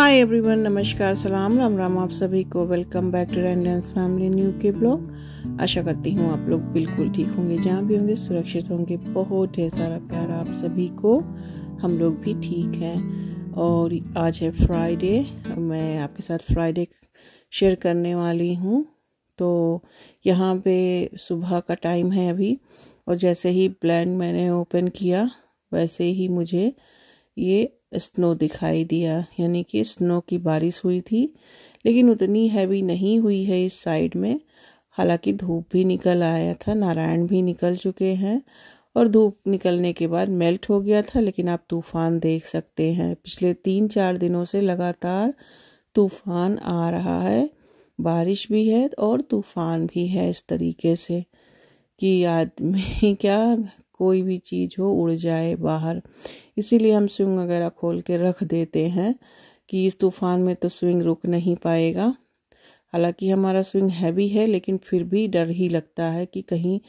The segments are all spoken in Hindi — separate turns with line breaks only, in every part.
हाय एवरीवन, नमस्कार, सलाम, राम राम आप सभी को। वेलकम बैक टू रैंडेंस फैमिली न्यू के ब्लॉग। आशा करती हूँ आप लोग बिल्कुल ठीक होंगे, जहाँ भी होंगे सुरक्षित होंगे। बहुत ढेर सारा प्यार आप सभी को। हम लोग भी ठीक हैं। और आज है फ्राइडे। मैं आपके साथ फ्राइडे शेयर करने वाली हूँ। तो यहाँ पे सुबह का टाइम है अभी, और जैसे ही ब्लेंड मैंने ओपन किया वैसे ही मुझे ये स्नो दिखाई दिया, यानी कि स्नो की बारिश हुई थी, लेकिन उतनी हैवी नहीं हुई है इस साइड में। हालांकि धूप भी निकल आया था, नारायण भी निकल चुके हैं, और धूप निकलने के बाद मेल्ट हो गया था। लेकिन आप तूफान देख सकते हैं, पिछले 3-4 दिनों से लगातार तूफान आ रहा है। बारिश भी है और तूफान भी है, इस तरीके से कि आदमी क्या कोई भी चीज़ हो उड़ जाए बाहर। इसीलिए हम स्विंग वगैरह खोल के रख देते हैं कि इस तूफान में तो स्विंग रुक नहीं पाएगा। हालांकि हमारा स्विंग हैवी है, लेकिन फिर भी डर ही लगता है कि कहीं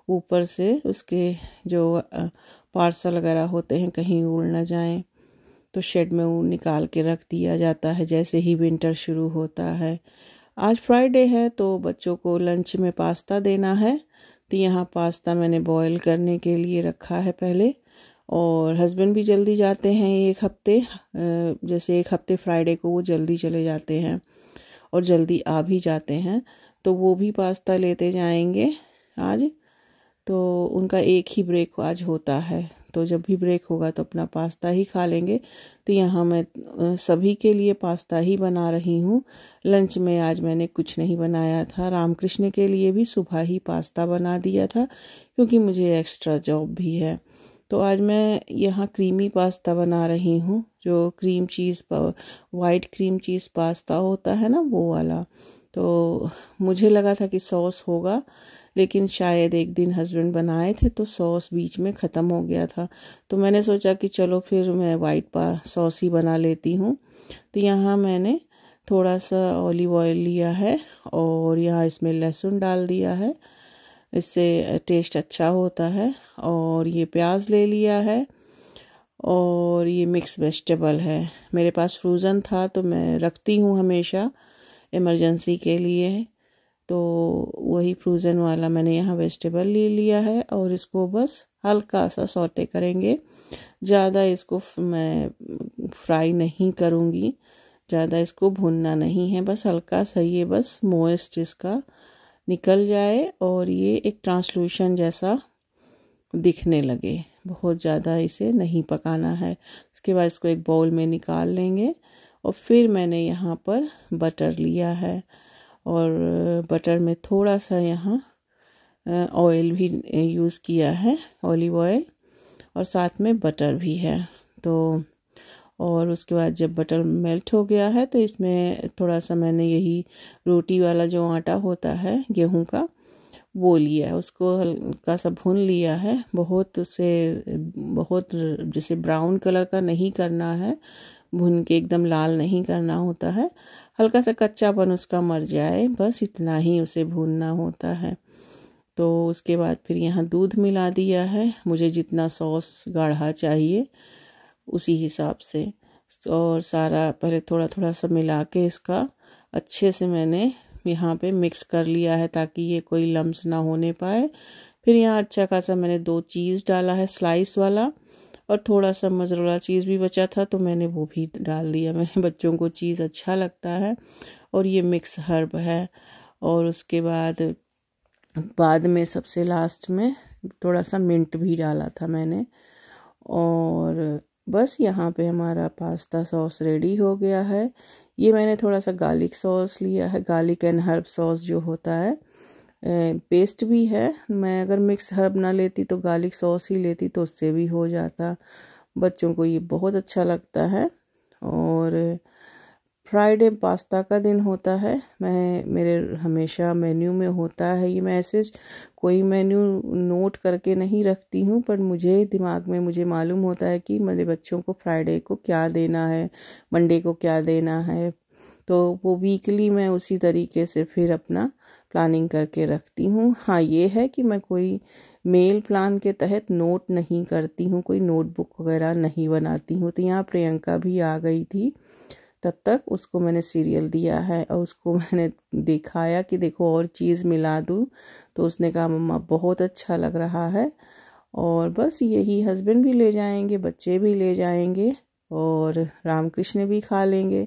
ऊपर से उसके जो पार्सल वगैरह होते हैं कहीं उड़ ना जाएं। तो शेड में वो निकाल के रख दिया जाता है जैसे ही विंटर शुरू होता है। आज फ्राइडे है तो बच्चों को लंच में पास्ता देना है। तो यहाँ पास्ता मैंने बॉईल करने के लिए रखा है पहले। और हस्बैंड भी जल्दी जाते हैं एक हफ्ते, जैसे एक हफ्ते फ्राइडे को वो जल्दी चले जाते हैं और जल्दी आ भी जाते हैं, तो वो भी पास्ता लेते जाएंगे आज। तो उनका एक ही ब्रेक आज होता है, तो जब भी ब्रेक होगा तो अपना पास्ता ही खा लेंगे। तो यहाँ मैं सभी के लिए पास्ता ही बना रही हूँ। लंच में आज मैंने कुछ नहीं बनाया था। रामकृष्ण के लिए भी सुबह ही पास्ता बना दिया था, क्योंकि मुझे एक्स्ट्रा जॉब भी है। तो आज मैं यहाँ क्रीमी पास्ता बना रही हूँ, जो cream cheese white cream cheese pasta होता है ना, वो वाला। तो मुझे लगा था कि सॉस होगा, लेकिन शायद एक दिन हस्बैंड बनाए थे तो सॉस बीच में ख़त्म हो गया था। तो मैंने सोचा कि चलो फिर मैं वाइट सॉस ही बना लेती हूँ। तो यहाँ मैंने थोड़ा सा ऑलिव ऑयल लिया है और यहाँ इसमें लहसुन डाल दिया है, इससे टेस्ट अच्छा होता है। और ये प्याज ले लिया है, और ये मिक्स वेजिटेबल है। मेरे पास फ्रोज़न था तो मैं रखती हूँ हमेशा इमरजेंसी के लिए। तो वही फ्रोज़न वाला मैंने यहाँ वेजिटेबल ले लिया है, और इसको बस हल्का सा सौटे करेंगे। ज़्यादा इसको मैं फ्राई नहीं करूँगी, ज़्यादा इसको भूनना नहीं है, बस हल्का सा ये बस मॉइस्ट इसका निकल जाए और ये एक ट्रांसलूशन जैसा दिखने लगे। बहुत ज़्यादा इसे नहीं पकाना है। उसके बाद इसको एक बाउल में निकाल लेंगे। और फिर मैंने यहाँ पर बटर लिया है, और बटर में थोड़ा सा यहाँ ऑयल भी यूज़ किया है, ऑलिव ऑयल, और साथ में बटर भी है। तो और उसके बाद जब बटर मेल्ट हो गया है तो इसमें थोड़ा सा मैंने यही रोटी वाला जो आटा होता है गेहूं का, वो लिया है। उसको हल्का सा भून लिया है, बहुत जैसे ब्राउन कलर का नहीं करना है, भून के एकदम लाल नहीं करना होता है। हल्का सा कच्चापन उसका मर जाए, बस इतना ही उसे भूनना होता है। तो उसके बाद फिर यहाँ दूध मिला दिया है, मुझे जितना सॉस गाढ़ा चाहिए उसी हिसाब से। और सारा पहले थोड़ा थोड़ा सा मिला के इसका अच्छे से मैंने यहाँ पे मिक्स कर लिया है, ताकि ये कोई लम्स ना होने पाए। फिर यहाँ अच्छा खासा मैंने 2 चीज़ डाला है स्लाइस वाला, और थोड़ा सा मोज़रेला चीज़ भी बचा था तो मैंने वो भी डाल दिया। मेरे बच्चों को चीज़ अच्छा लगता है। और ये मिक्स हर्ब है। और उसके बाद में सबसे लास्ट में थोड़ा सा मिंट भी डाला था मैंने। और बस यहाँ पे हमारा पास्ता सॉस रेडी हो गया है। ये मैंने थोड़ा सा गार्लिक सॉस लिया है, गार्लिक एंड हर्ब सॉस जो होता है, पेस्ट भी है। मैं अगर मिक्स हर्ब ना लेती तो गार्लिक सॉस ही लेती, तो उससे भी हो जाता। बच्चों को ये बहुत अच्छा लगता है। और फ्राइडे पास्ता का दिन होता है। मेरे हमेशा मेन्यू में होता है ये मैसेज। कोई मेन्यू नोट करके नहीं रखती हूँ, पर मुझे दिमाग में मुझे मालूम होता है कि मेरे बच्चों को फ्राइडे को क्या देना है, मंडे को क्या देना है। तो वो वीकली मैं उसी तरीके से फिर अपना प्लानिंग करके रखती हूँ। हाँ, ये है कि मैं कोई मेल प्लान के तहत नोट नहीं करती हूँ, कोई नोटबुक वगैरह नहीं बनाती हूँ। तो यहाँ प्रियंका भी आ गई थी, तब तक उसको मैंने सीरियल दिया है और उसको मैंने दिखाया कि देखो और चीज़ मिला दूँ, तो उसने कहा मम्मा बहुत अच्छा लग रहा है। और बस यही हस्बैंड भी ले जाएंगे, बच्चे भी ले जाएंगे और रामकृष्ण भी खा लेंगे।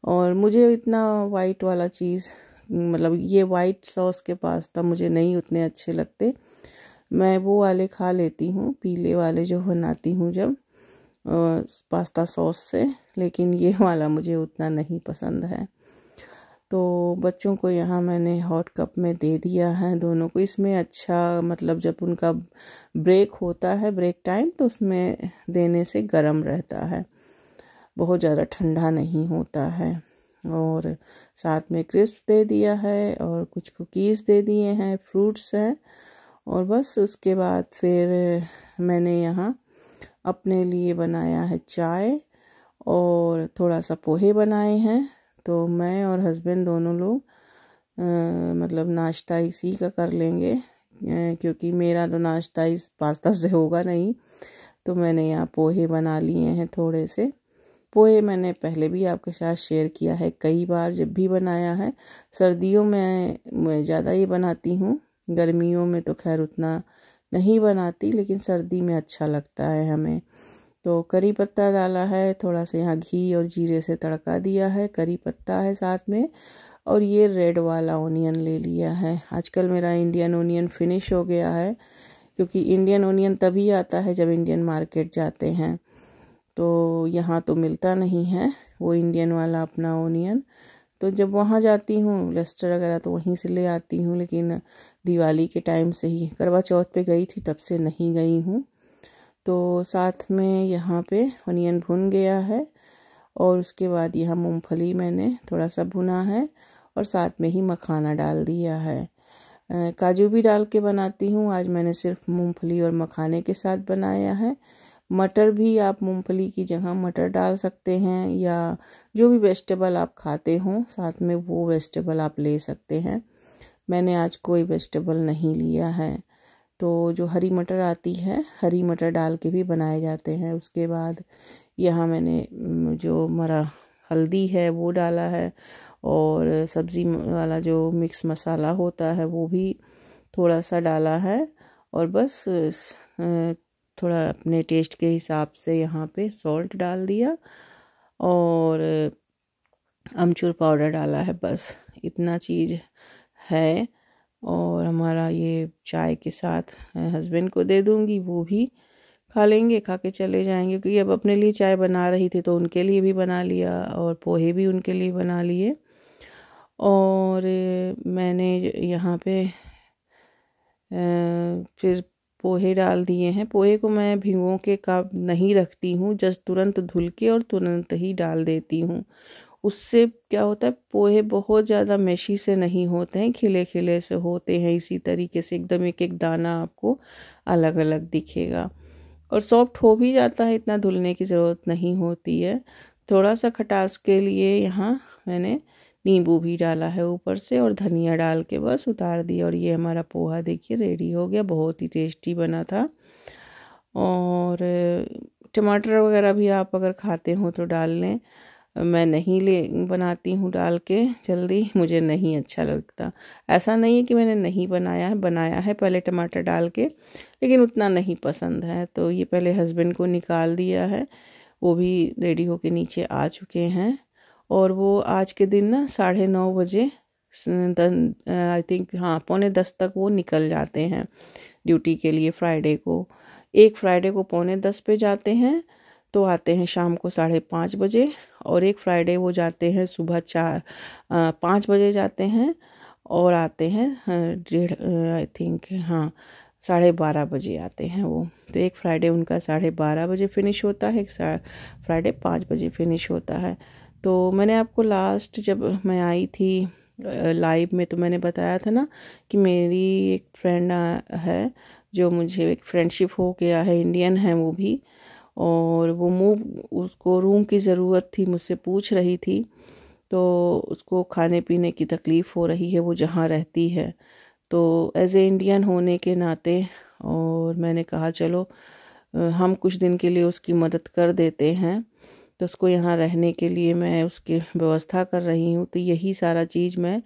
और मुझे इतना वाइट वाला चीज़, मतलब ये वाइट सॉस के पास्ता मुझे नहीं उतने अच्छे लगते। मैं वो वाले खा लेती हूँ, पीले वाले जो बनाती हूँ जब पास्ता सॉस से, लेकिन ये वाला मुझे उतना नहीं पसंद है। तो बच्चों को यहाँ मैंने हॉट कप में दे दिया है दोनों को। इसमें अच्छा, मतलब जब उनका ब्रेक होता है, ब्रेक टाइम, तो उसमें देने से गर्म रहता है, बहुत ज़्यादा ठंडा नहीं होता है। और साथ में क्रिस्प दे दिया है और कुछ कुकीज़ दे दिए हैं, फ्रूट्स हैं। और बस उसके बाद फिर मैंने यहाँ अपने लिए बनाया है चाय और थोड़ा सा पोहे बनाए हैं। तो मैं और हस्बैंड दोनों लोग मतलब नाश्ता इसी का कर लेंगे, क्योंकि मेरा तो नाश्ता इस पास्ता से होगा नहीं। तो मैंने यहाँ पोहे बना लिए हैं थोड़े से। पोहे मैंने पहले भी आपके साथ शेयर किया है कई बार, जब भी बनाया है। सर्दियों में मैं ज़्यादा ये बनाती हूँ, गर्मियों में तो खैर उतना नहीं बनाती, लेकिन सर्दी में अच्छा लगता है हमें। तो करी पत्ता डाला है, थोड़ा सा यहाँ घी और जीरे से तड़का दिया है, करी पत्ता है साथ में। और ये रेड वाला ओनियन ले लिया है। आजकल मेरा इंडियन ओनियन फिनिश हो गया है, क्योंकि इंडियन ओनियन तभी आता है जब इंडियन मार्केट जाते हैं, तो यहाँ तो मिलता नहीं है वो इंडियन वाला अपना ओनियन। तो जब वहाँ जाती हूँ लेस्टर वगैरह तो वहीं से ले आती हूँ, लेकिन दिवाली के टाइम से ही, करवा चौथ पे गई थी तब से नहीं गई हूँ। तो साथ में यहाँ पे अनियन भुन गया है और उसके बाद यहाँ मूंगफली मैंने थोड़ा सा भुना है और साथ में ही मखाना डाल दिया है। काजू भी डाल के बनाती हूँ, आज मैंने सिर्फ मूंगफली और मखाने के साथ बनाया है। मटर भी आप मूंगफली की जगह मटर डाल सकते हैं, या जो भी वेजिटेबल आप खाते हों साथ में वो वेजिटेबल आप ले सकते हैं। मैंने आज कोई वेजिटेबल नहीं लिया है। तो जो हरी मटर आती है, हरी मटर डाल के भी बनाए जाते हैं। उसके बाद यहाँ मैंने जो मरा हल्दी है वो डाला है, और सब्ज़ी वाला जो मिक्स मसाला होता है वो भी थोड़ा सा डाला है। और बस थोड़ा अपने टेस्ट के हिसाब से यहाँ पे सॉल्ट डाल दिया और अमचूर पाउडर डाला है, बस इतना चीज़ है। और हमारा ये चाय के साथ हस्बैंड को दे दूँगी, वो भी खा लेंगे, खा के चले जाएंगे। क्योंकि अब अपने लिए चाय बना रही थी तो उनके लिए भी बना लिया और पोहे भी उनके लिए बना लिए। और मैंने यहाँ पे फिर पोहे डाल दिए हैं। पोहे को मैं भिगो के कप नहीं रखती हूँ, जस्ट तुरंत धुल के और तुरंत ही डाल देती हूँ। उससे क्या होता है, पोहे बहुत ज़्यादा मेशी से नहीं होते हैं, खिले खिले से होते हैं। इसी तरीके से एकदम एक एक दाना आपको अलग अलग दिखेगा और सॉफ्ट हो भी जाता है, इतना धुलने की ज़रूरत नहीं होती है। थोड़ा सा खटास के लिए यहाँ मैंने नींबू भी डाला है ऊपर से और धनिया डाल के बस उतार दिया। और ये हमारा पोहा देखिए रेडी हो गया, बहुत ही टेस्टी बना था। और टमाटर वगैरह भी आप अगर खाते हो तो डाल लें, मैं नहीं बनाती हूँ डाल के जल्दी, मुझे नहीं अच्छा लगता। ऐसा नहीं है कि मैंने नहीं बनाया है पहले टमाटर डाल के, लेकिन उतना नहीं पसंद है। तो ये पहले हस्बैंड को निकाल दिया है, वो भी रेडी होके नीचे आ चुके हैं। और वो आज के दिन ना 9:30 बजे आई थिंक, हाँ 9:45 तक वो निकल जाते हैं ड्यूटी के लिए फ्राइडे को। एक फ्राइडे को 9:45 पे जाते हैं तो आते हैं शाम को 5:30 बजे, और एक फ्राइडे वो जाते हैं सुबह 5 बजे जाते हैं और आते हैं 1:30 आई थिंक, हाँ 12:30 बजे आते हैं वो। तो एक फ्राइडे उनका 12:30 बजे फिनिश होता है, एक फ्राइडे 5 बजे फिनिश होता है। तो मैंने आपको लास्ट जब मैं आई थी लाइव में तो मैंने बताया था ना कि मेरी एक फ्रेंड है जो मुझे एक फ्रेंडशिप हो गया है, इंडियन है वो भी, और वो उसको रूम की ज़रूरत थी, मुझसे पूछ रही थी। तो उसको खाने पीने की तकलीफ़ हो रही है वो जहाँ रहती है, तो एज ए इंडियन होने के नाते और मैंने कहा चलो हम कुछ दिन के लिए उसकी मदद कर देते हैं। तो उसको यहाँ रहने के लिए मैं उसकी व्यवस्था कर रही हूँ। तो यही सारा चीज़ मैं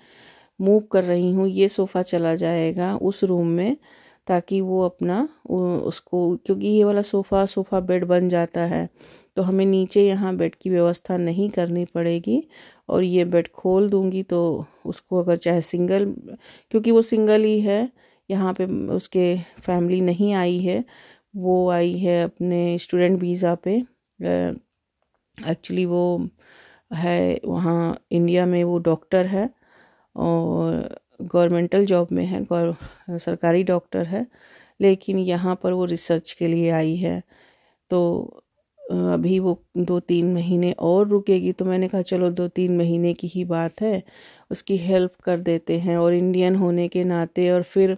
मूव कर रही हूँ। ये सोफ़ा चला जाएगा उस रूम में, ताकि वो अपना उसको, क्योंकि ये वाला सोफ़ा बेड बन जाता है, तो हमें नीचे यहाँ बेड की व्यवस्था नहीं करनी पड़ेगी। और ये बेड खोल दूँगी तो उसको अगर चाहे सिंगल, क्योंकि वो सिंगल ही है, यहाँ पे उसके फैमिली नहीं आई है, वो आई है अपने स्टूडेंट वीज़ा पे। एक्चुअली वो है वहाँ इंडिया में, वो डॉक्टर है और गवर्नमेंटल जॉब में है, सरकारी डॉक्टर है, लेकिन यहाँ पर वो रिसर्च के लिए आई है। तो अभी वो 2-3 महीने और रुकेगी। तो मैंने कहा चलो 2-3 महीने की ही बात है, उसकी हेल्प कर देते हैं। और इंडियन होने के नाते, और फिर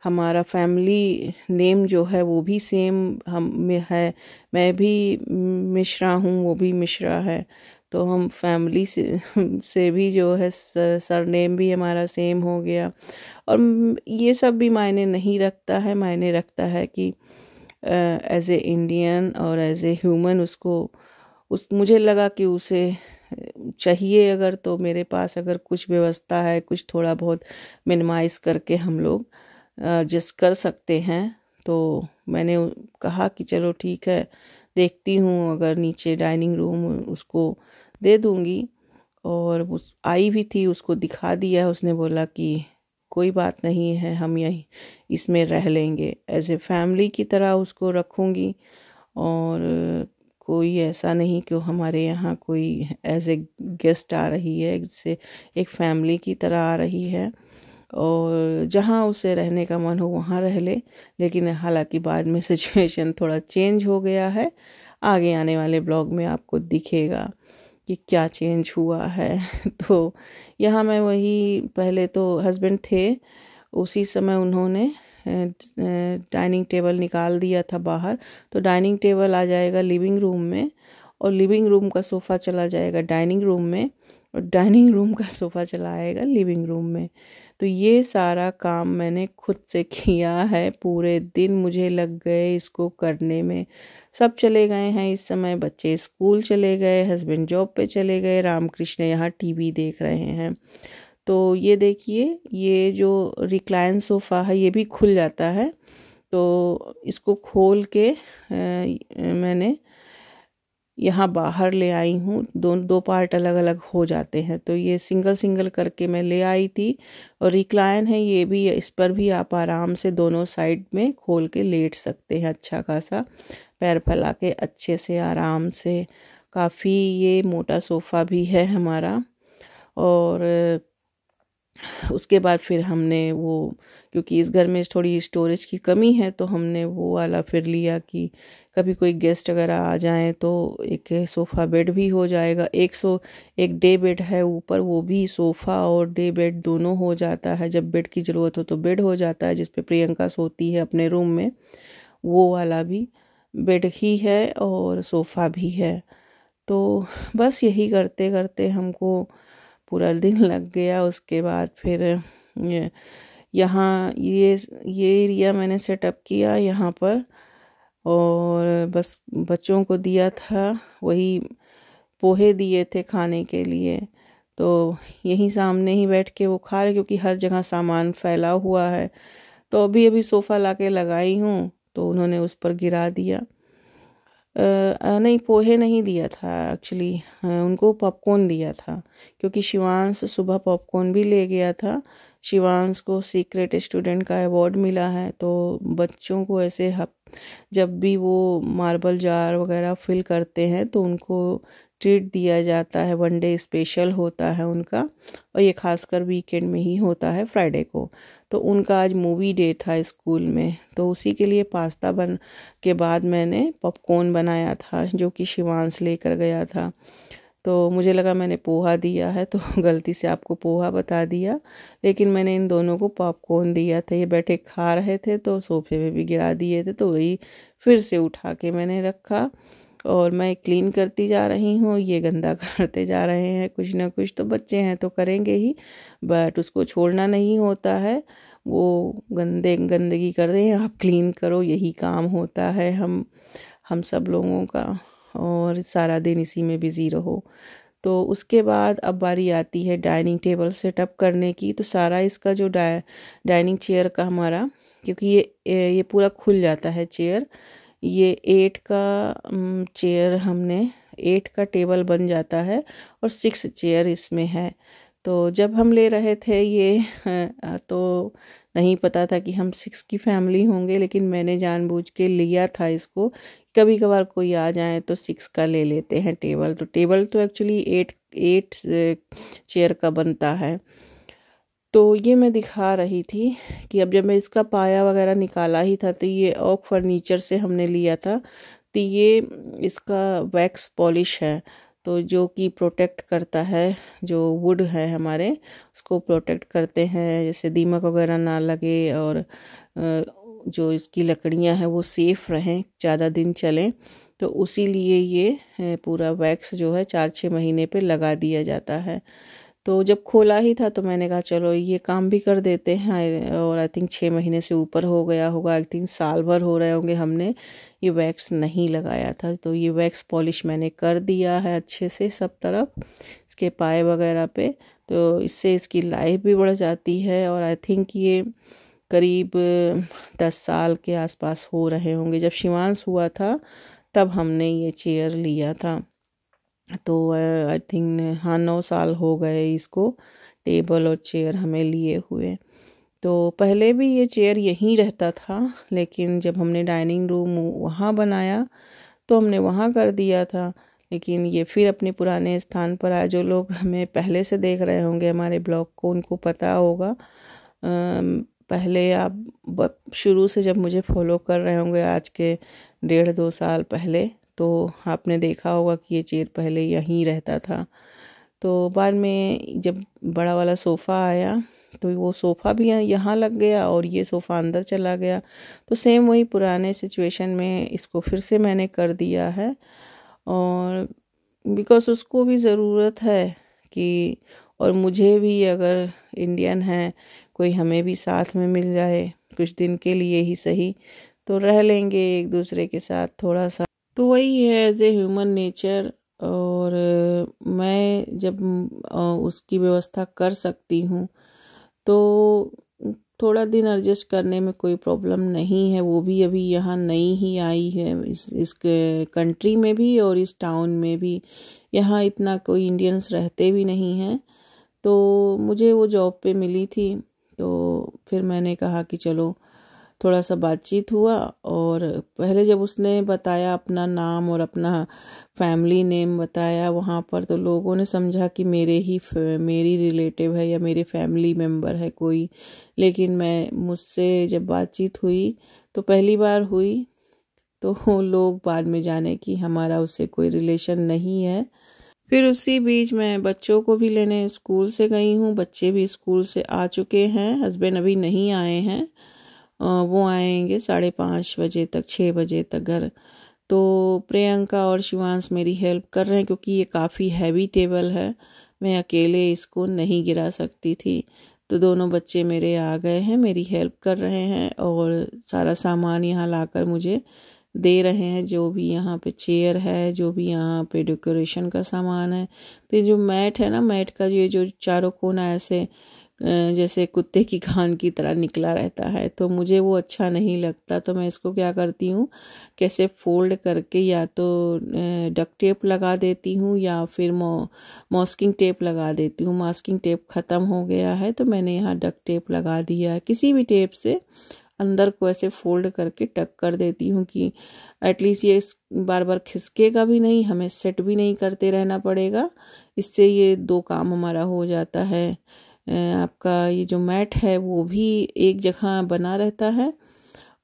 हमारा फैमिली नेम जो है वो भी सेम हम में है, मैं भी मिश्रा हूँ, वो भी मिश्रा है, तो हम फैमिली से भी जो है सरनेम भी हमारा सेम हो गया। और ये सब भी मायने नहीं रखता है, मायने रखता है कि एज ए इंडियन और एज ए ह्यूमन मुझे लगा कि उसे चाहिए अगर, तो मेरे पास अगर कुछ व्यवस्था है, कुछ थोड़ा बहुत मिनिमाइज करके हम लोग एडजस्ट कर सकते हैं। तो मैंने कहा कि चलो ठीक है, देखती हूँ, अगर नीचे डाइनिंग रूम उसको दे दूँगी। और वो आई भी थी, उसको दिखा दिया, उसने बोला कि कोई बात नहीं है, हम यही इसमें रह लेंगे, एज ए फैमिली की तरह उसको रखूँगी। और कोई ऐसा नहीं कि हमारे यहाँ कोई एज ए गेस्ट आ रही है, जैसे एक फैमिली की तरह आ रही है, और जहाँ उसे रहने का मन हो वहाँ रह ले। लेकिन हालांकि बाद में सिचुएशन थोड़ा चेंज हो गया है, आगे आने वाले ब्लॉग में आपको दिखेगा कि क्या चेंज हुआ है। तो यहाँ मैं वही, पहले तो हस्बैंड थे, उसी समय उन्होंने डाइनिंग टेबल निकाल दिया था बाहर। तो डाइनिंग टेबल आ जाएगा लिविंग रूम में, और लिविंग रूम का सोफ़ा चला जाएगा डाइनिंग रूम में, और डाइनिंग रूम का सोफ़ा चला आएगा लिविंग रूम में। तो ये सारा काम मैंने खुद से किया है, पूरे दिन मुझे लग गए इसको करने में। सब चले गए हैं इस समय, बच्चे स्कूल चले गए, हस्बैंड जॉब पे चले गए, रामकृष्ण यहाँ टीवी देख रहे हैं। तो ये देखिए, ये जो रिक्लाइन सोफ़ा है ये भी खुल जाता है, तो इसको खोल के मैंने यहाँ बाहर ले आई हूँ। दो पार्ट अलग अलग हो जाते हैं, तो ये सिंगल सिंगल करके मैं ले आई थी। और रिक्लाइन है ये भी, इस पर भी आप आराम से दोनों साइड में खोल के लेट सकते हैं, अच्छा खासा पैर फैला के अच्छे से आराम से। काफ़ी ये मोटा सोफ़ा भी है हमारा। और उसके बाद फिर हमने वो, क्योंकि इस घर में थोड़ी स्टोरेज की कमी है, तो हमने वो वाला फिर लिया कि कभी कोई गेस्ट अगर आ जाए तो एक सोफ़ा बेड भी हो जाएगा। एक डे बेड है ऊपर, वो भी सोफ़ा और डे बेड दोनों हो जाता है। जब बेड की ज़रूरत हो तो बेड हो जाता है, जिस पे प्रियंका सोती है अपने रूम में, वो वाला भी बेड ही है और सोफ़ा भी है। तो बस यही करते करते हमको पूरा दिन लग गया। उसके बाद फिर यहाँ ये एरिया मैंने सेटअप किया यहाँ पर, और बस बच्चों को दिया था, वही पोहे दिए थे खाने के लिए। तो यहीं सामने ही बैठ के वो खा रहे, क्योंकि हर जगह सामान फैला हुआ है। तो अभी सोफ़ा लाके लगाई हूँ, तो उन्होंने उस पर गिरा दिया। नहीं, पोहे नहीं दिया था एक्चुअली, उनको पॉपकॉर्न दिया था, क्योंकि शिवांश सुबह पॉपकॉर्न भी ले गया था। शिवांश को सीक्रेट स्टूडेंट का अवार्ड मिला है, तो बच्चों को ऐसे जब भी वो मार्बल जार वगैरह फिल करते हैं तो उनको ट्रीट दिया जाता है, वन डे स्पेशल होता है उनका, और ये खासकर वीकेंड में ही होता है, फ्राइडे को। तो उनका आज मूवी डे था स्कूल में, तो उसी के लिए पास्ता के बाद मैंने पॉपकॉर्न बनाया था, जो कि शिवांश लेकर गया था। तो मुझे लगा मैंने पोहा दिया है, तो गलती से आपको पोहा बता दिया, लेकिन मैंने इन दोनों को पॉपकॉर्न दिया था। ये बैठे खा रहे थे, तो सोफे पे भी गिरा दिए थे, तो वही फिर से उठा के मैंने रखा, और मैं क्लीन करती जा रही हूँ, ये गंदा करते जा रहे हैं। कुछ ना कुछ तो बच्चे हैं तो करेंगे ही, बट उसको छोड़ना नहीं होता है। वो गंदगी कर रहे हैं, आप क्लीन करो, यही काम होता है हम सब लोगों का। और सारा दिन इसी में बिज़ी रहो। तो उसके बाद अब बारी आती है डाइनिंग टेबल सेटअप करने की। तो सारा इसका जो डाइनिंग चेयर का हमारा, क्योंकि ये पूरा खुल जाता है चेयर, ये 8 का चेयर हमने 8 का टेबल बन जाता है और 6 चेयर इसमें है। तो जब हम ले रहे थे ये तो नहीं पता था कि हम 6 की फैमिली होंगे, लेकिन मैंने जानबूझ के लिया था इसको। कभी कभार कोई आ जाए तो 6 का ले लेते हैं टेबल। तो टेबल तो एक्चुअली 8 चेयर का बनता है। तो ये मैं दिखा रही थी कि अब जब मैं इसका पाया वगैरह निकाला ही था, तो ये ओक फर्नीचर से हमने लिया था। तो ये इसका वैक्स पॉलिश है, तो जो कि प्रोटेक्ट करता है, जो वुड है हमारे उसको प्रोटेक्ट करते हैं, जैसे दीमक वगैरह ना लगे और जो इसकी लकड़ियां हैं वो सेफ रहें, ज़्यादा दिन चलें। तो उसी लिए ये पूरा वैक्स जो है 4-6 महीने पे लगा दिया जाता है। तो जब खोला ही था तो मैंने कहा चलो ये काम भी कर देते हैं। और आई थिंक 6 महीने से ऊपर हो गया होगा, आई थिंक साल भर हो रहे होंगे हमने ये वैक्स नहीं लगाया था। तो ये वैक्स पॉलिश मैंने कर दिया है अच्छे से सब तरफ, इसके पाए वगैरह पे। तो इससे इसकी लाइफ भी बढ़ जाती है। और आई थिंक ये करीब 10 साल के आसपास हो रहे होंगे। जब शिवांश हुआ था तब हमने ये चेयर लिया था। तो आई थिंक हाँ 9 साल हो गए इसको टेबल और चेयर हमें लिए हुए। तो पहले भी ये चेयर यहीं रहता था, लेकिन जब हमने डाइनिंग रूम वहाँ बनाया तो हमने वहाँ कर दिया था। लेकिन ये फिर अपने पुराने स्थान पर आया। जो लोग हमें पहले से देख रहे होंगे हमारे ब्लॉग को, उनको पता होगा। पहले आप शुरू से जब मुझे फॉलो कर रहे होंगे आज के 1.5-2 साल पहले, तो आपने देखा होगा कि ये चेयर पहले यहीं रहता था। तो बाद में जब बड़ा वाला सोफ़ा आया तो वो सोफ़ा भी यहाँ लग गया और ये सोफ़ा अंदर चला गया। तो सेम वही पुराने सिचुएशन में इसको फिर से मैंने कर दिया है। और बिकॉज़ उसको भी ज़रूरत है कि, और मुझे भी, अगर इंडियन है कोई हमें भी साथ में मिल जाए कुछ दिन के लिए ही सही, तो रह लेंगे एक दूसरे के साथ थोड़ा सा। तो वही है एज ए ह्यूमन नेचर। और मैं जब उसकी व्यवस्था कर सकती हूँ तो थोड़ा दिन एडजस्ट करने में कोई प्रॉब्लम नहीं है। वो भी अभी यहाँ नई ही आई है इस कंट्री में भी और इस टाउन में भी। यहाँ इतना कोई इंडियंस रहते भी नहीं हैं। तो मुझे वो जॉब पे मिली थी, तो फिर मैंने कहा कि चलो थोड़ा सा बातचीत हुआ। और पहले जब उसने बताया अपना नाम और अपना फैमिली नेम बताया वहाँ पर, तो लोगों ने समझा कि मेरी रिलेटिव है या मेरे फैमिली मेम्बर है कोई। लेकिन मुझसे जब बातचीत हुई तो पहली बार हुई, तो लोग बाद में जाने कि हमारा उससे कोई रिलेशन नहीं है। फिर उसी बीच मैं बच्चों को भी लेने स्कूल से गई हूँ। बच्चे भी स्कूल से आ चुके हैं, हस्बैंड अभी नहीं आए हैं, वो आएंगे 5:30 बजे तक, 6 बजे तक घर। तो प्रियंका और शिवांश मेरी हेल्प कर रहे हैं, क्योंकि ये काफ़ी हैवी टेबल है, मैं अकेले इसको नहीं गिरा सकती थी। तो दोनों बच्चे मेरे आ गए हैं, मेरी हेल्प कर रहे हैं और सारा सामान यहाँ लाकर मुझे दे रहे हैं। जो भी यहाँ पे चेयर है, जो भी यहाँ पे डेकोरेशन का सामान है। तो ये जो मैट है ना, मैट का ये जो चारों कोना ऐसे जैसे कुत्ते की कान की तरह निकला रहता है, तो मुझे वो अच्छा नहीं लगता। तो मैं इसको क्या करती हूँ, कैसे फोल्ड करके या तो डक्ट टेप लगा देती हूँ या फिर मास्किंग टेप लगा देती हूँ। मास्किंग टेप ख़त्म हो गया है तो मैंने यहाँ डक्ट टेप लगा दिया है। किसी भी टेप से अंदर को ऐसे फोल्ड करके टक कर देती हूँ कि एटलीस्ट ये बार बार खिसकेगा भी नहीं, हमें सेट भी नहीं करते रहना पड़ेगा। इससे ये 2 काम हमारा हो जाता है। आपका ये जो मैट है वो भी एक जगह बना रहता है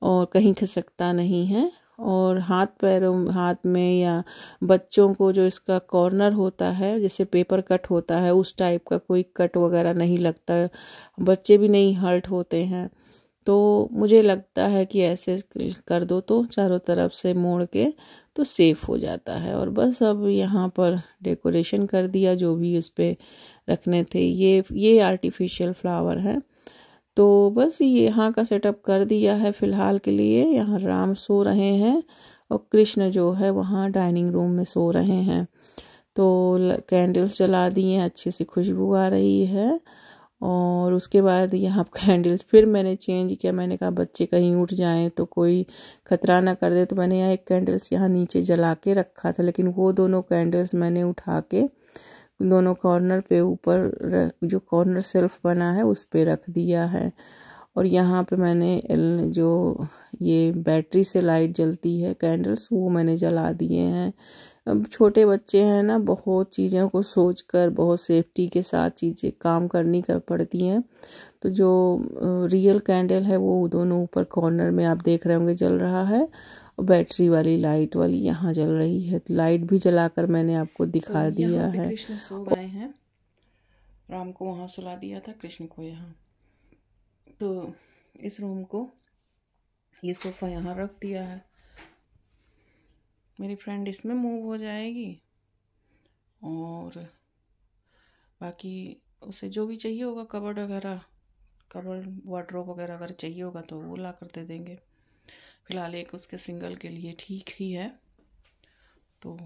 और कहीं खिसकता नहीं है। और हाथ में या बच्चों को जो इसका कॉर्नर होता है, जैसे पेपर कट होता है, उस टाइप का कोई कट वगैरह नहीं लगता, बच्चे भी नहीं हर्ट होते हैं। तो मुझे लगता है कि ऐसे कर दो तो चारों तरफ से मोड़ के तो सेफ हो जाता है। और बस अब यहाँ पर डेकोरेशन कर दिया, जो भी उस पर रखने थे। ये आर्टिफिशियल फ्लावर है। तो बस ये यहाँ का सेटअप कर दिया है फ़िलहाल के लिए। यहाँ राम सो रहे हैं और कृष्ण जो है वहाँ डाइनिंग रूम में सो रहे हैं। तो कैंडल्स जला दिए, अच्छी सी खुशबू आ रही है। और उसके बाद यहाँ कैंडल्स फिर मैंने चेंज किया। मैंने कहा बच्चे कहीं उठ जाएं तो कोई खतरा ना कर दे, तो मैंने यहाँ एक कैंडल्स यहाँ नीचे जला के रखा था, लेकिन वो दोनों कैंडल्स मैंने उठा के दोनों कॉर्नर पे ऊपर जो कॉर्नर शेल्फ बना है उस पे रख दिया है। और यहाँ पे मैंने जो ये बैटरी से लाइट जलती है कैंडल्स, वो मैंने जला दिए हैं। अब छोटे बच्चे हैं ना, बहुत चीज़ों को सोचकर बहुत सेफ्टी के साथ चीज़ें काम करनी पड़ती हैं। तो जो रियल कैंडल है वो दोनों ऊपर कॉर्नर में आप देख रहे होंगे जल रहा है, और बैटरी वाली लाइट वाली यहाँ जल रही है। लाइट भी जलाकर मैंने आपको दिखा दिया है। कृष्ण सो गए हैं, राम को वहाँ सुला दिया था, कृष्ण को यहाँ। तो इस रूम को, ये सोफ़ा यहाँ रख दिया है। मेरी फ्रेंड इसमें मूव हो जाएगी, और बाकी उसे जो भी चाहिए होगा, कबर्ड वगैरह, कबर्ड वार्डरोब वगैरह अगर चाहिए होगा तो वो ला कर दे देंगे। फ़िलहाल एक उसके सिंगल के लिए ठीक ही है। तो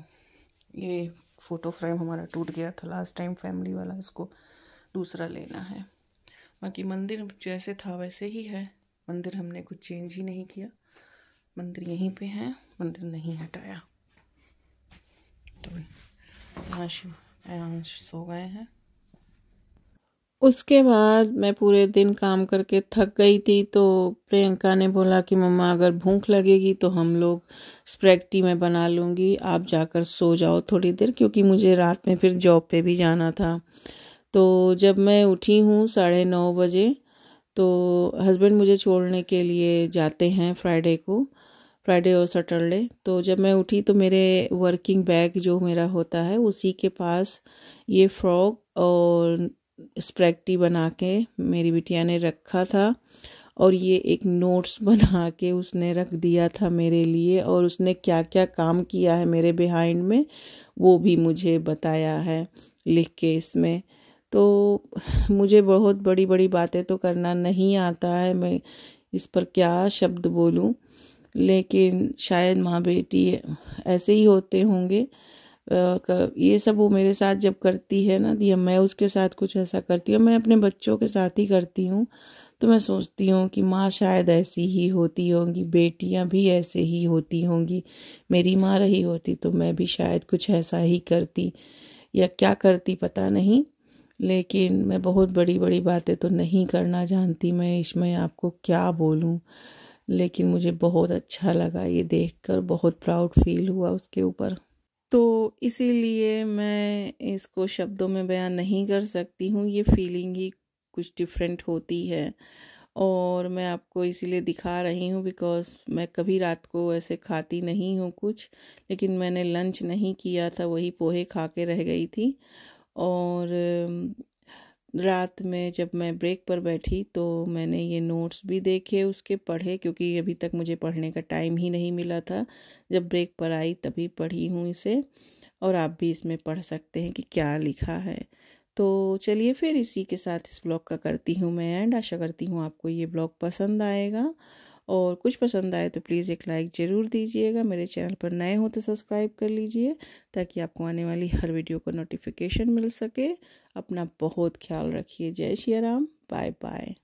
ये फ़ोटो फ्रेम हमारा टूट गया था लास्ट टाइम फैमिली वाला, इसको दूसरा लेना है। बाकी मंदिर जैसे था वैसे ही है, मंदिर हमने कुछ चेंज ही नहीं किया, मंदिर यहीं पे है, मंदिर नहीं हटाया। तो यहाँ सो गए हैं। उसके बाद मैं पूरे दिन काम करके थक गई थी, तो प्रियंका ने बोला कि मम्मा अगर भूख लगेगी तो हम लोग स्प्रैगटी में बना लूँगी, आप जाकर सो जाओ थोड़ी देर, क्योंकि मुझे रात में फिर जॉब पे भी जाना था। तो जब मैं उठी हूँ 9:30 बजे, तो हस्बैंड मुझे छोड़ने के लिए जाते हैं फ्राइडे और सैटरडे। तो जब मैं उठी तो मेरे वर्किंग बैग जो मेरा होता है उसी के पास ये फ्रॉक और स्प्रैगटी बना के मेरी बिटिया ने रखा था, और ये एक नोट्स बना के उसने रख दिया था मेरे लिए, और उसने क्या क्या काम किया है मेरे बिहाइंड में वो भी मुझे बताया है लिख के इसमें। तो मुझे बहुत बड़ी बड़ी बातें तो करना नहीं आता है, मैं इस पर क्या शब्द बोलूं, लेकिन शायद माँ बेटी ऐसे ही होते होंगे। ये सब वो मेरे साथ जब करती है ना, या मैं उसके साथ कुछ ऐसा करती हूँ, मैं अपने बच्चों के साथ ही करती हूँ, तो मैं सोचती हूँ कि माँ शायद ऐसी ही होती होंगी, बेटियाँ भी ऐसे ही होती होंगी। मेरी माँ रही होती तो मैं भी शायद कुछ ऐसा ही करती, या क्या करती पता नहीं। लेकिन मैं बहुत बड़ी बड़ी बातें तो नहीं करना जानती, मैं इसमें आपको क्या बोलूँ। लेकिन मुझे बहुत अच्छा लगा ये देखकर, बहुत प्राउड फील हुआ उसके ऊपर। तो इसीलिए मैं इसको शब्दों में बयान नहीं कर सकती हूँ, ये फीलिंग ही कुछ डिफरेंट होती है। और मैं आपको इसीलिए दिखा रही हूँ बिकॉज़ मैं कभी रात को ऐसे खाती नहीं हूँ कुछ, लेकिन मैंने लंच नहीं किया था, वही पोहे खा के रह गई थी। और रात में जब मैं ब्रेक पर बैठी तो मैंने ये नोट्स भी देखे, उसके पढ़े, क्योंकि अभी तक मुझे पढ़ने का टाइम ही नहीं मिला था। जब ब्रेक पर आई तभी पढ़ी हूँ इसे, और आप भी इसमें पढ़ सकते हैं कि क्या लिखा है। तो चलिए फिर इसी के साथ इस ब्लॉग का करती हूँ मैं एंड। आशा करती हूँ आपको ये ब्लॉग पसंद आएगा, और कुछ पसंद आए तो प्लीज़ एक लाइक ज़रूर दीजिएगा। मेरे चैनल पर नए हो तो सब्सक्राइब कर लीजिए, ताकि आपको आने वाली हर वीडियो का नोटिफिकेशन मिल सके। अपना बहुत ख्याल रखिए। जय श्री राम। Bye bye.